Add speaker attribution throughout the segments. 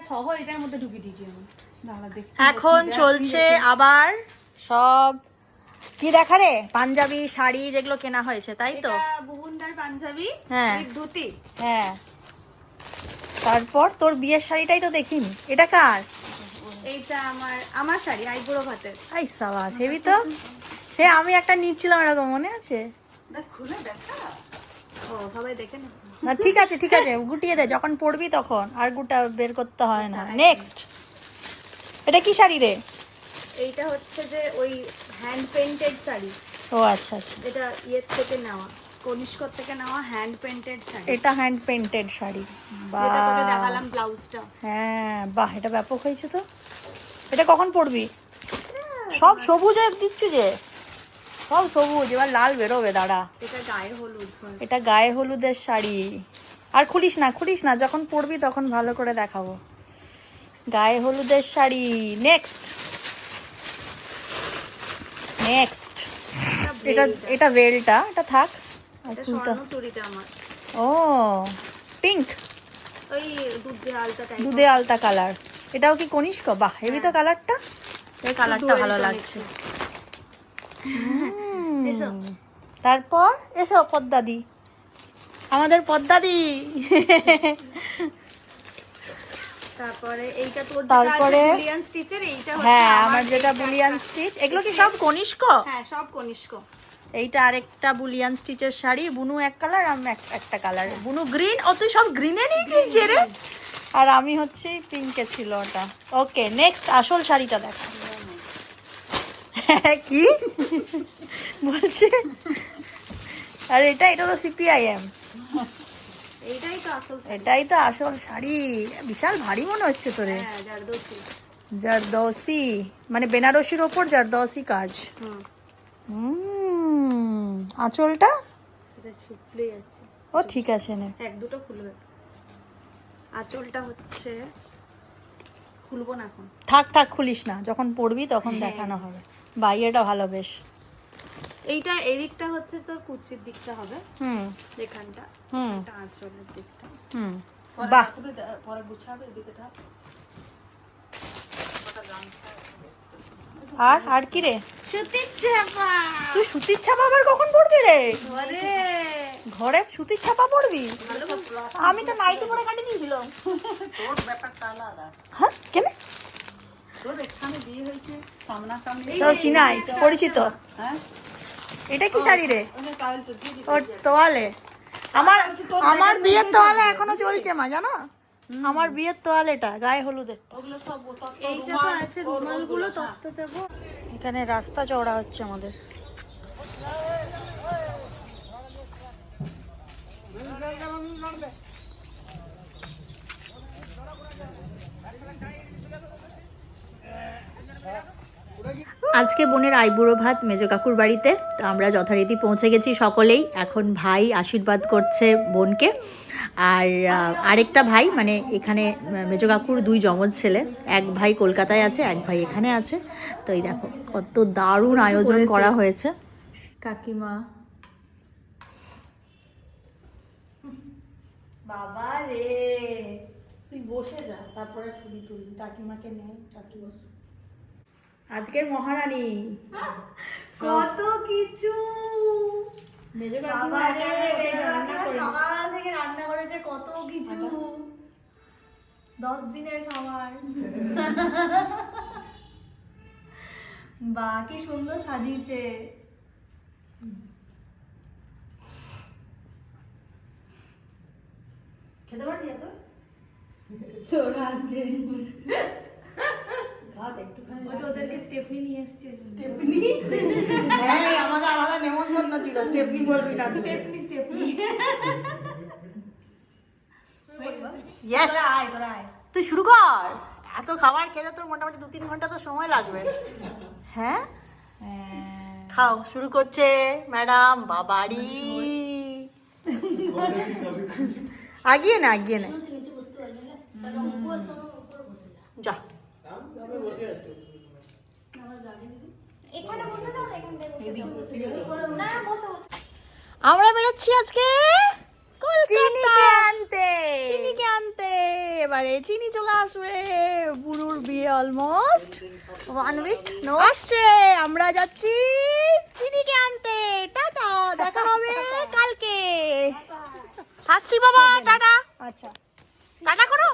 Speaker 1: সহ এটার মধ্যে ঢুকিয়ে দিয়েছি আমি।
Speaker 2: এখন চলছে আবার সব কি দেখা রে, পাঞ্জাবি শাড়ি যেগুলো কেনা হয়েছে তাই তো?
Speaker 1: এটা বুবুনদার পাঞ্জাবি,
Speaker 2: হ্যাঁ
Speaker 1: ধুতি।
Speaker 2: হ্যাঁ, তারপর তোর বিয়ের শাড়িটাই তো দেখিনি, এটা কার?
Speaker 1: এইটা আমার শাড়ি আইবুড়ো ভাতের।
Speaker 2: আই সাবাস, হেবি তো। সে আমি একটা নিচ্ছিলাম এরকম, মনে আছে?
Speaker 1: দেখ খুলে দেখা, ও সবাই দেখে না।
Speaker 2: না ঠিক আছে ঠিক আছে, গুটিয়ে দে, যখন পড়বি তখন আর গুটা বের করতে হয় না। নেক্সট, এটা কি শাড়ি রে?
Speaker 1: এইটা হচ্ছে যে ওই হ্যান্ড পেইন্টেড শাড়ি।
Speaker 2: ও আচ্ছা আচ্ছা,
Speaker 1: এটা ইয়ের থেকে নেওয়া, কনিষ্কর থেকে নেওয়া হ্যান্ড পেইন্টেড শাড়ি।
Speaker 2: এটা হ্যান্ড পেইন্টেড শাড়ি।
Speaker 1: এটা তোকে
Speaker 2: বাহ,
Speaker 1: দেখালাম ব্লাউজটা।
Speaker 2: হ্যাঁ বাহ, এটা ব্যাপক হয়েছে তো। এটা কখন পড়বি? সব সবুজ দিচ্ছ যে, সব সবুজ, এবার লাল বেরোবে, দাঁড়া।
Speaker 1: এটা গায়ে হলুদ।
Speaker 2: এটা গায়ে হলুদের শাড়ি। আর খুলিস না, যখন পরবি তখন ভালো করে দেখাবো। গায়ে হলুদের শাড়ি। নেক্সট, এটা বেলটা, এটা থাক।
Speaker 1: এটা স্বর্ণ চুড়িটা আমার।
Speaker 2: ও পিঙ্ক,
Speaker 1: ওই দুধে আলতা টাইপ।
Speaker 2: দুধে আলতা কালার। এটাও কি কনিষ্ক? বাহ, হেবি তো কালারটা। এই কালারটা ভালো লাগছে। তারপর এসো পদ্মাদি, আমাদের পদ্মাদি।
Speaker 1: তারপরে এইটা তোর
Speaker 2: তারপরে
Speaker 1: বুলিয়ান স্টিচের, এইটা হচ্ছে
Speaker 2: হ্যাঁ আমার যেটা বুলিয়ান স্টিচ। এগুলো কি সব কনিষ্ক?
Speaker 1: হ্যাঁ সব কনিষ্ক।
Speaker 2: এইটা আরেকটা বুলিয়ান স্টিচের শাড়ি। বুনু এক কালার, আমি একটা কালার। বুনু গ্রিন, ও তুই সব গ্রিনে নিয়েছিস যে রে। আর আমি হচ্ছে পিঙ্কে ছিল ওটা। ওকে নেক্সট, আসল শাড়িটা দেখা। কি বলছে? আর এটা তো সিপিআইএম। এটাই তো আসল শাড়ি। বিশাল ভারী মনে হচ্ছে তোরে। জারদৌসি মানে বেনারসির ওপর জারদৌসি কাজ। আঁচলটা ও ঠিক আছে, না
Speaker 1: এক দুটো খুলবে। আঁচলটা হচ্ছে খুলবো না এখন,
Speaker 2: থাক খুলিস না, যখন পড়বি তখন দেখানো হবে। বাইরেটা ভালো বেশ।
Speaker 1: এইটা এদিকটা হচ্ছে তোর কুচির দিকটা হবে, এখানটা এটা আঁচলের দিকটা।
Speaker 2: বাহ,
Speaker 1: পরে গুছাবে এদিকে থাক।
Speaker 2: আর কি রে?
Speaker 1: সুতির ছাপা।
Speaker 2: তুই সুতির ছাপা আবার কখন পড়বি রে?
Speaker 1: ঘরে
Speaker 2: সুতির ছাপা পড়বি? আমি তো নাইটি পরে কাটিয়ে দিয়েছিলাম।
Speaker 1: তোর ব্যাপারটা আলাদা।
Speaker 2: হ্যাঁ কেন?
Speaker 1: তোর এখানে বিয়ে হয়েছে সামনাসামনি,
Speaker 2: সব চিনাই পরিচিত।
Speaker 1: হ্যাঁ
Speaker 2: এটা কি শাড়ি রে? ওর তোয়ালে। আমার বিয়ের তোয়ালে এখনো চলছে মা, জানো? আমার বিয়ের তোয়ালেটা গায়ে হলুদের।
Speaker 1: ওগুলো সব এইটা তো আছে, রুমালগুলো তত্ত্ব দেবো।
Speaker 2: এখানে রাস্তা চওড়া হচ্ছে আমাদের। আজকে বোনের আইবুড়ো ভাত মেজো কাকুর বাড়িতে। তো আমরা যথারীতি পৌঁছে গেছি সকলেই। এখন ভাই আশীর্বাদ করছে বোনকে। আর আরেকটা ভাই, মানে এখানে মেজো কাকুর দুই যমজ ছেলে, এক ভাই কলকাতায় আছে, এক ভাই এখানে আছে। তো এই দেখো কত দারুণ আয়োজন করা হয়েছে। কাকিমা, বাবা রে, তুই বসে যা, তারপরে ছবি তুলবি। কাকিমাকে নে, কাকিমা আজকের মহারানী।
Speaker 1: কত কিছু
Speaker 2: মেজো
Speaker 1: বাবা রে,
Speaker 2: সকাল থেকে রান্না করেছে কত কিছু। 10 দিনের খাবার। বা কি সুন্দর সাজিয়েছে। খেতে পারবি এত?
Speaker 1: তোরা আছে
Speaker 2: ওদেরকে স্টেফনি নিয়ে এসছে। স্টেফনি? হ্যাঁ, আমাদের আলাদা নেমন্তন্ন ছিল। স্টেফনি বলবি না। স্টেফনি। ইয়েস, তুই শুরু কর। এত খাবার খেলে তোর মোটামুটি 2-3 ঘন্টা তো সময় লাগবে। হ্যাঁ খাও, শুরু করছে ম্যাডাম। বাবারি, আগিয়ে না যা। আমরা বেরোচ্ছি আজকে চিনিকে আনতে। এবারে চিনি চলে আসবে। বুড়ুর বিয়ে অলমোস্ট 1 উইক আসছে, আমরা যাচ্ছি চিনিকে আনতে। টাটা, দেখা হবে কালকে। আসছি বাবা, টাটা। আচ্ছা টাটা করো।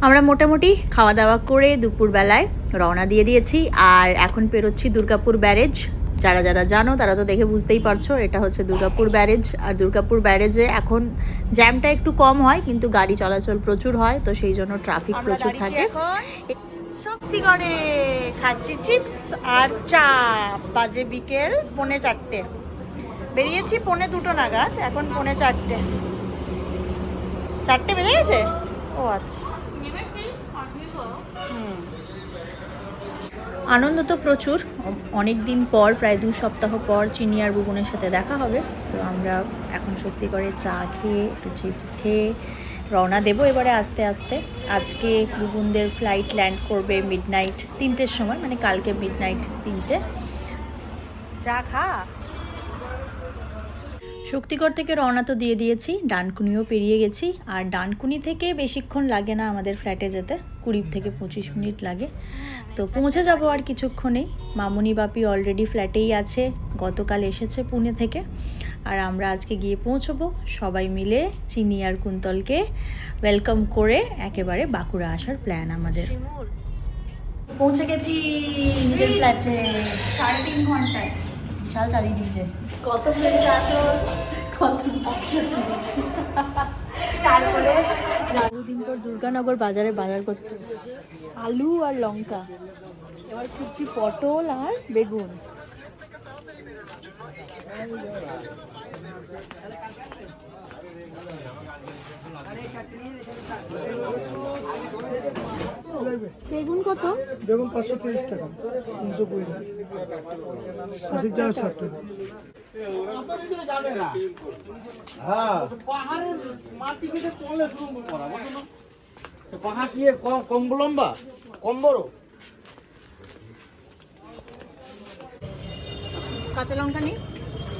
Speaker 2: আমরা মোটামুটি খাওয়া দাওয়া করে দুপুরবেলায় রওনা দিয়ে দিয়েছি, আর এখন পেরোচ্ছি দুর্গাপুর ব্যারেজ। যারা যারা জানো তারা তো দেখে বুঝতেই পারছো, এটা হচ্ছে দুর্গাপুর ব্যারেজ। আর দুর্গাপুর ব্যারেজে এখন জ্যামটা একটু কম হয়, কিন্তু গাড়ি চলাচল প্রচুর হয়, তো সেই জন্য ট্রাফিক প্রচুর থাকে। শক্তিগড়ে খাচ্ছি চিপস আর চা। বাজে বিকেল 3:45, বেরিয়েছি 1:45 নাগাদ, এখন 3:45। 4টে বেজে গেছে। ও আচ্ছা। আনন্দ তো প্রচুর, অনেক দিন পর, প্রায় 2 সপ্তাহ পর চিনি আর বুবনের সাথে দেখা হবে। তো আমরা এখন শক্তিগড়ে চা খেয়ে একটু চিপস খেয়ে রওনা দেবো এবারে আস্তে আস্তে। আজকে বুবনদের ফ্লাইট ল্যান্ড করবে মিডনাইট 3টের সময়, মানে কালকে মিডনাইট 3টে। চা খা। শক্তিগড় থেকে রওনা তো দিয়ে দিয়েছি, ডানকুনিও পেরিয়ে গেছি। আর ডানকুনি থেকে বেশিক্ষণ লাগে না আমাদের ফ্ল্যাটে যেতে, 20 থেকে 25 মিনিট লাগে। তো পৌঁছে যাব আর কিছুক্ষণেই। মামুনি বাপি অলরেডি ফ্ল্যাটেই আছে, গতকাল এসেছে পুনে থেকে। আর আমরা আজকে গিয়ে পৌঁছবো, সবাই মিলে চিনি আর কুন্তলকে ওয়েলকাম করে একেবারে বাঁকুড়া আসার প্ল্যান আমাদের। পৌঁছে গেছি নিজের ফ্ল্যাটে 3.5 ঘন্টায়। বিশাল চালিয়ে দিয়েছে। কত ফ্রেন্ড আসো, কত তারপরে বহুদিন পর দুর্গানগর বাজারে বাজার করতে, আলু আর লঙ্কা। এবার খুঁজছি পটল আর বেগুন। বেগুন কত?
Speaker 3: বেগুন 530 টাকা, 320 80 টাকা 60 টাকা।
Speaker 4: পাহাড় কি কম লম্বা কম বড়?
Speaker 2: কাঁচা লঙ্কা নেই?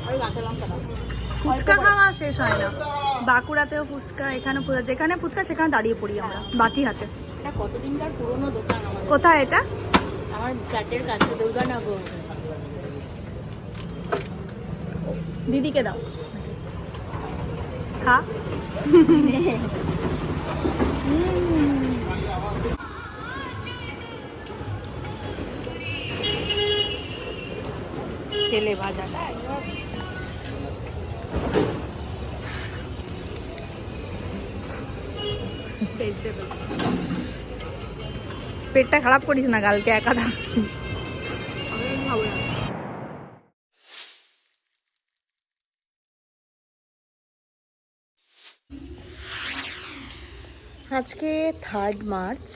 Speaker 2: আর কাঁচা লঙ্কা দাও। ফুচকা খাওয়া শেষ হয় না, বাঁকুড়াতেও ফুচকা, এখানে যেখানে ফুচকা সেখানে দাঁড়িয়ে পড়ি আমরা বাটি হাতে। এটা কতদিনকার পুরনো দোকান আমাদের। কোথায় এটা? আমার ফ্ল্যাটের কাছে, দুর্গানগর। দিদিকে দাও, খা। তেলে ভাজাটা পেটটা খারাপ করিস না কালকে একাদা। আজকে 3 মার্চ,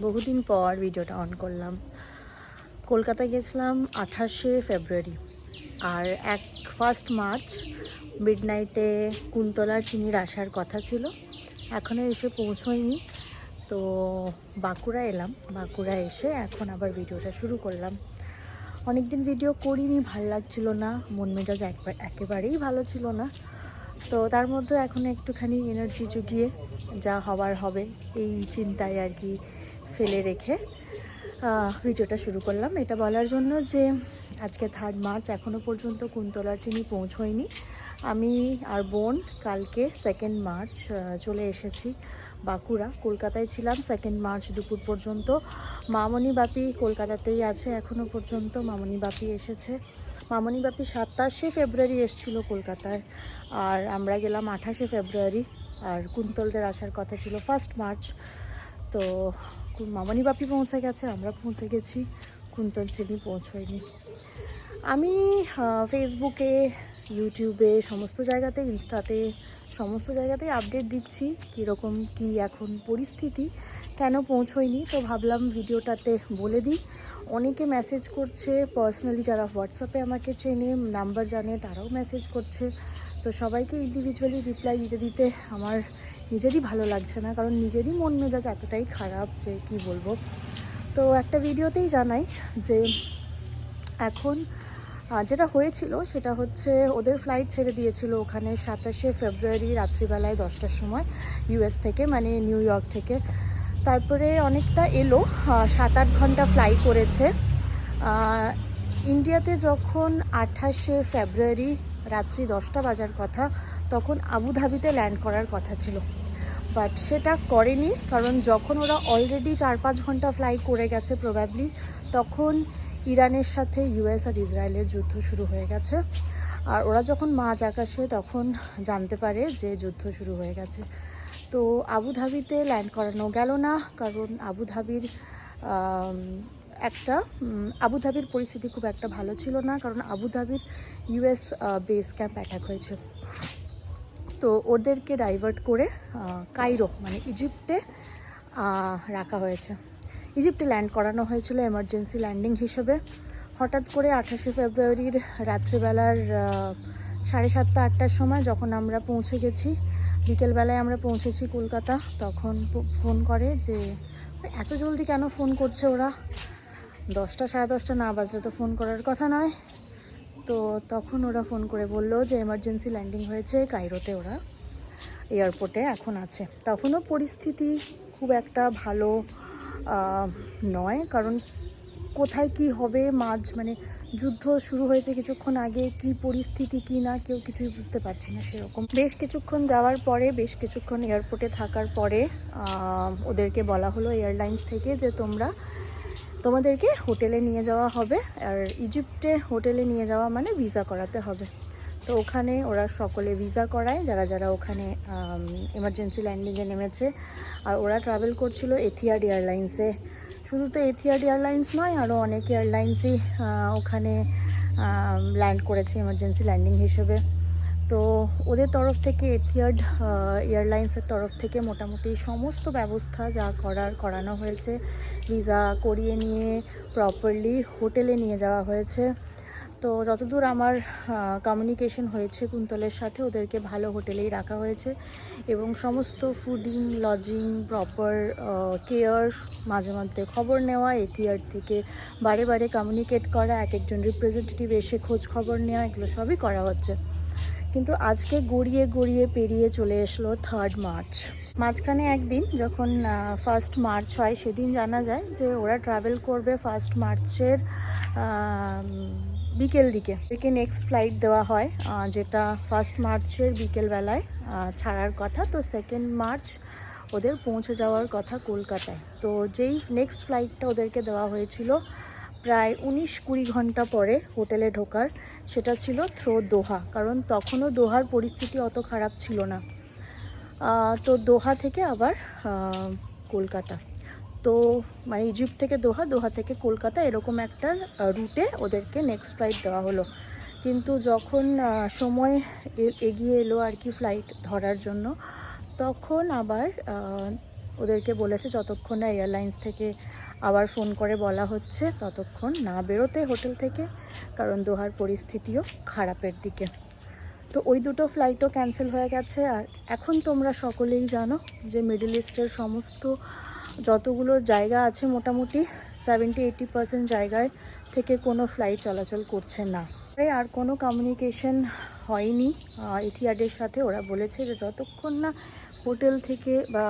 Speaker 2: বহুদিন পর ভিডিওটা অন করলাম। কলকাতায় গেছিলাম 28শে ফেব্রুয়ারি, আর 1 মার্চ মিডনাইটে কুন্তলার চিনির আসার কথা ছিল, এখনও এসে পৌঁছয়নি। তো বাঁকুড়া এলাম, বাঁকুড়া এসে এখন আবার ভিডিওটা শুরু করলাম। অনেক দিন ভিডিও করিনি, ভাল লাগছিল না, মন মেজাজ একেবারেই ভালো ছিল না। তো তার মধ্যে এখন একটুখানি এনার্জি জুগিয়ে যা হবার হবে এই চিন্তায় আর কি ফেলে রেখে ভিডিওটা শুরু করলাম। এটা বলার জন্য যে আজকে 3 মার্চ, এখনও পর্যন্ত কুন্তলার চিনি পৌঁছয়নি। আমি আর বোন কালকে 2 মার্চ চলে এসেছি বাঁকুড়া। কলকাতায় ছিলাম 2 মার্চ দুপুর পর্যন্ত। মামনি বাপি কলকাতাতেই আছে এখনও পর্যন্ত। মামনি বাপি এসেছে, মামনি বাপি 27শে ফেব্রুয়ারি এসেছিল কলকাতায়, আর আমরা গেলাম 28শে ফেব্রুয়ারি। আর কুন্তলদের আসার কথা ছিল 1 মার্চ। তো মামনি বাপি পৌঁছে গেছে, আমরা পৌঁছে গেছি, কুন্তল চিনি পৌঁছয়নি। আমি ফেসবুকে, ইউটিউবে, সমস্ত জায়গাতে, ইনস্টাতে, সমস্ত জায়গাতেই আপডেট দিচ্ছি কীরকম কী এখন পরিস্থিতি, কেন পৌঁছয়নি। তো ভাবলাম ভিডিওটাতে বলে দিই। অনেকে মেসেজ করছে পার্সোনালি, যারা হোয়াটসঅ্যাপে আমাকে চেনে, নাম্বার জানে, তারাও মেসেজ করছে। তো সবাইকে ইন্ডিভিজুয়ালি রিপ্লাই দিতে দিতে আমার নিজেরই ভালো লাগছে না, কারণ নিজেরই মন মেজাজ এতটাই খারাপ যে কি বলবো। তো একটা ভিডিওতেই জানাই যে এখন যেটা হয়েছিল সেটা হচ্ছে ওদের ফ্লাইট ছেড়ে দিয়েছিল ওখানে 27শে ফেব্রুয়ারি রাত্রিবেলায় 10টার সময় ইউএস থেকে, মানে নিউ ইয়র্ক থেকে। তারপরে অনেকটা এলো, 7-8 ঘন্টা ফ্লাই করেছে। ইন্ডিয়াতে যখন 28শে ফেব্রুয়ারি রাত্রি 10টা বাজার কথা, তখন আবুধাবিতে ল্যান্ড করার কথা ছিল, বাট সেটা করেনি। কারণ যখন ওরা অলরেডি 4-5 ঘন্টা ফ্লাই করে গেছে প্রবাবলি, তখন ইরানের সাথে ইউএস আর ইসরায়েলের যুদ্ধ শুরু হয়ে গেছে। আর ওরা যখন মাঝ আকাশে তখন জানতে পারে যে যুদ্ধ শুরু হয়ে গেছে। তো আবুধাবিতে ল্যান্ড করানো গেল না, কারণ আবুধাবির পরিস্থিতি খুব একটা ভালো ছিল না, কারণ আবুধাবির ইউএস বেস ক্যাম্প অ্যাটাক হয়েছে। তো ওদেরকে ডাইভার্ট করে কায়রো মানে ইজিপ্টে রাখা হয়েছে। ইজিপ্টে ল্যান্ড করানো হয়েছিল এমার্জেন্সি ল্যান্ডিং হিসেবে। হঠাৎ করে 28শে ফেব্রুয়ারির রাত্রিবেলার 7:30-8টার সময় যখন আমরা পৌঁছে গেছি, বিকেলবেলায় আমরা পৌঁছেছি কলকাতা, তখন ফোন করে যে এত জলদি কেন ফোন করছে ওরা, 10টা 10:30 না বাজলে তো ফোন করার কথা নয়। তো তখন ওরা ফোন করে বললো যে এমার্জেন্সি ল্যান্ডিং হয়েছে কায়রোতে, ওরা এয়ারপোর্টে এখন আছে। তখনও পরিস্থিতি খুব একটা ভালো নয়, কারণ কোথায় কি হবে, মানে যুদ্ধ শুরু হয়েছে কিছুক্ষণ আগে, কি পরিস্থিতি কি না কেউ কিছুই বুঝতে পারছি না সেরকম। বেশ কিছুক্ষণ যাওয়ার পরে, বেশ কিছুক্ষণ এয়ারপোর্টে থাকার পরে ওদেরকে বলা হলো এয়ারলাইন্স থেকে যে তোমাদেরকে হোটেলে নিয়ে যাওয়া হবে, আর ইজিপ্টে হোটেলে নিয়ে যাওয়া মানে ভিসা করাতে হবে। তো ওখানে ওরা সকলে ভিসা করায় যারা যারা ওখানে এমার্জেন্সি ল্যান্ডিংয়ে নেমেছে। আর ওরা ট্রাভেল করছিল এথিহাদ এয়ারলাইন্সে। শুধু তো এথিহাদ এয়ারলাইন্স নয়, আরও অনেক এয়ারলাইন্সই ওখানে ল্যান্ড করেছে এমার্জেন্সি ল্যান্ডিং হিসেবে। তো ওদের তরফ থেকে, এথিহাদ এয়ারলাইন্সের তরফ থেকে মোটামুটি সমস্ত ব্যবস্থা যা করানো হয়েছে। ভিসা করিয়ে নিয়ে প্রপারলি হোটেলে নিয়ে যাওয়া হয়েছে। তো যতদূর আমার কমিউনিকেশন হয়েছে কুন্তলের সাথে, ওদেরকে ভালো হোটেলেই রাখা হয়েছে এবং সমস্ত ফুডিং, লজিং, প্রপার কেয়ার, মাঝে মধ্যে খবর নেওয়া, এথিহাদ থেকে বারে বারে কমিউনিকেট করা, এক একজন রিপ্রেজেন্টেটিভ এসে খোঁজ খবর নেওয়া, এগুলো সবই করা হচ্ছে। কিন্তু আজকে গড়িয়ে পেরিয়ে চলে এসলো 3 মার্চ। মাঝখানে একদিন যখন 1 মার্চ হয়, সেদিন জানা যায় যে ওরা ট্রাভেল করবে 1 মার্চের বিকেল দিকে নেক্সট ফ্লাইট দেওয়া হয়, যেটা 1 মার্চের বিকেলবেলায় ছাড়ার কথা। তো 2 মার্চ ওদের পৌঁছে যাওয়ার কথা কলকাতায়। তো যেই নেক্সট ফ্লাইটটা ওদেরকে দেওয়া হয়েছিল প্রায় 19-20 ঘন্টা পরে হোটেলে ঢোকার, সেটা ছিল থ্রো দোহা, কারণ তখনও দোহার পরিস্থিতি অত খারাপ ছিল না। তো দোহা থেকে আবার কলকাতা, তো মানে ইজিপ্ট থেকে দোহা, দোহা থেকে কলকাতা, এরকম একটা রুটে ওদেরকে নেক্সট ফ্লাইট দেওয়া হলো। কিন্তু যখন সময় এগিয়ে এলো আর কি ফ্লাইট ধরার জন্য, তখন আবার ওদেরকে বলেছে যতক্ষণ না এয়ারলাইন্স থেকে আবার ফোন করে বলা হচ্ছে ততক্ষণ না বেরোতে হোটেল থেকে, কারণ দোহার পরিস্থিতিও খারাপের দিকে। তো ওই দুটো ফ্লাইটও ক্যান্সেল হয়ে গেছে। আর এখন তোমরা সকলেই জানো যে মিডল ইস্টের সমস্ত যতগুলো জায়গা আছে মোটামুটি 70-80% জায়গায় থেকে কোনো ফ্লাইট চলাচল করছে না। আর কোনো কমিউনিকেশন হয়নি এথিহাদের সাথে। ওরা বলেছে যে যতক্ষণ না হোটেল থেকে বা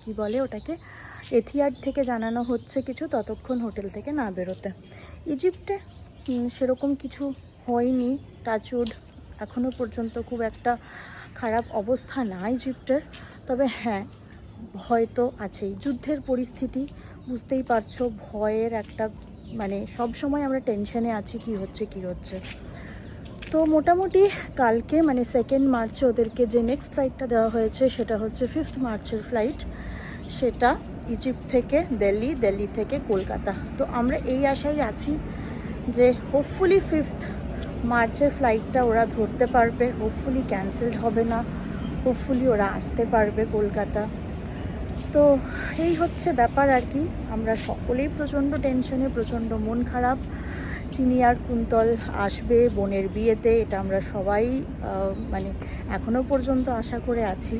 Speaker 2: কি বলে ওটাকে, এথিহাদ থেকে জানানো হচ্ছে কিছু, ততক্ষণ হোটেল থেকে না বেরোতে। ইজিপ্টে সেরকম কিছু হয়নি, টাচউড, এখনও পর্যন্ত খুব একটা খারাপ অবস্থা না ইজিপ্টের। তবে হ্যাঁ, ভয় তো আছেই, যুদ্ধের পরিস্থিতি বুঝতেই পারছো, ভয়ের একটা মানে সব সময় আমরা টেনশনে আছি কি হচ্ছে। তো মোটামুটি কালকে মানে 2 মার্চে ওদেরকে যে নেক্সট ফ্লাইটটা দেওয়া হয়েছে সেটা হচ্ছে 5 মার্চের ফ্লাইট, সেটা ইজিপ্ট থেকে দিল্লি থেকে কলকাতা। তো আমরা এই আশায় আছি যে হোপফুলি 5 মার্চের ফ্লাইটটা ওরা ধরতে পারবে, হোপফুলি ক্যান্সেলড হবে না, হোপফুলি ওরা আসতে পারবে কলকাতা। তো এই হচ্ছে ব্যাপার আর কি। আমরা সকলেই প্রচণ্ড টেনশনে, প্রচণ্ড মন খারাপ। চিনি আর কুন্তল আসবে বোনের বিয়েতে, এটা আমরা সবাই মানে এখনও পর্যন্ত আশা করে আছি।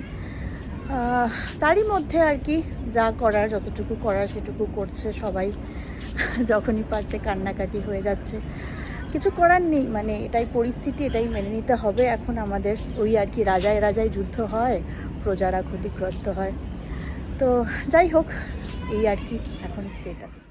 Speaker 2: তারই মধ্যে আর কি যা করার, যতটুকু করার সেটুকু করছে সবাই, যখনই পারছে কান্নাকাটি হয়ে যাচ্ছে। কিছু করার নেই, মানে এটাই পরিস্থিতি, এটাই মেনে নিতে হবে এখন আমাদের। ওই আর কি, রাজায় রাজায় যুদ্ধ হয়, প্রজারা ক্ষতিগ্রস্ত হয়। তো যাই হোক, এই আর কি এখন স্টেটাস।